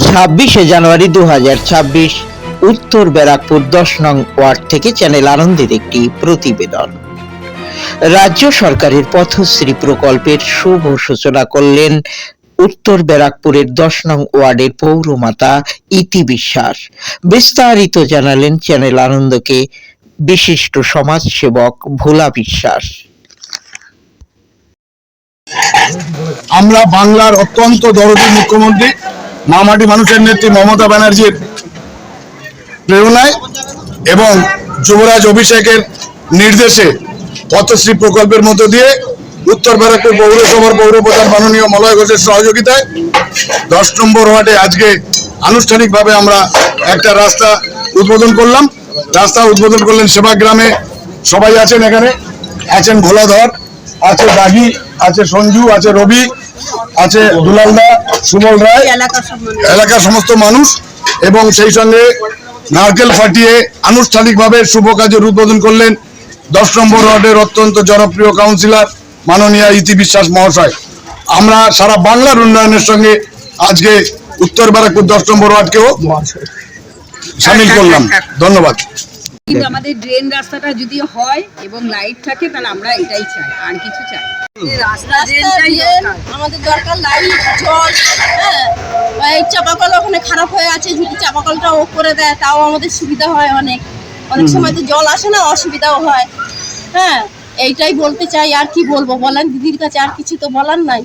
ছাব্বিশে জানুয়ারি 2026 উত্তর ব্যারাকপুর 10 নং ওয়ার্ড থেকে চ্যানেল আনন্দের একটি প্রতিবেদন। রাজ্য সরকারের পথশ্রী প্রকল্পের শুভ সূচনা করলেন উত্তর ব্যারাকপুরের 10 নং ওয়ার্ডের পৌরমাতা ইতি বিশ্বাস। বিস্তারিত জানালেন চ্যানেল আনন্দকে বিশিষ্ট সমাজসেবক ভোলা বিশ্বাস। আমরা বাংলার অত্যন্ত দরদি মুখ্যমন্ত্রী মামাটি মানুষের নেত্রী মমতা ব্যানার্জির প্রেরণায় এবং যুবরাজ অভিষেকের নির্দেশে পথশ্রী প্রকল্পের মধ্য দিয়ে উত্তর ব্যারাকপুর পৌরসভার পৌরপ্রধান মাননীয় মলয় ঘোষের সহযোগিতায় 10 নম্বর ওয়ার্ডে আজকে আনুষ্ঠানিকভাবে আমরা একটা রাস্তা উদ্বোধন করলাম। রাস্তা উদ্বোধন করলেন সেবাগ্রামে সবাই আছেন, এখানে আছেন ভোলাধর, আছে দাগি, আছে সঞ্জু, আছে রবি, আছে দুলালদা, সুমল রায়, এলাকার সমস্ত মানুষ, এবং সেই সঙ্গে নারকেল ফাটিয়ে আনুষ্ঠানিকভাবে শুভ কাজের উদ্বোধন করলেন 10 নম্বর ওয়ার্ডের অত্যন্ত জনপ্রিয় কাউন্সিলর মাননীয় ইতি বিশ্বাস মহাশয়। আমরা সারা বাংলার উন্নয়নের সঙ্গে আজকে উত্তর ব্যারাকপুর 10 নম্বর ওয়ার্ডকেও সামিল করলাম। ধন্যবাদ। কিন্তু আমাদের ড্রেন রাস্তাটা যদি হয় এবং লাইট থাকে তাহলে আমরা এটাই চাই, আর কিছু চাই না। আমাদের দরকার লাইট, জল। এই চাপাকল ওখানে খারাপ হয়ে আছে, যদি চাপাকলটা ও করে দেয় তাও আমাদের সুবিধা হয়। অনেক সময় তো জল আসে না, অসুবিধাও হয়। এইটাই বলতে চাই, আর কি বলবো বলেন, দিদির কাছে আর কিছু তো বলার নাই।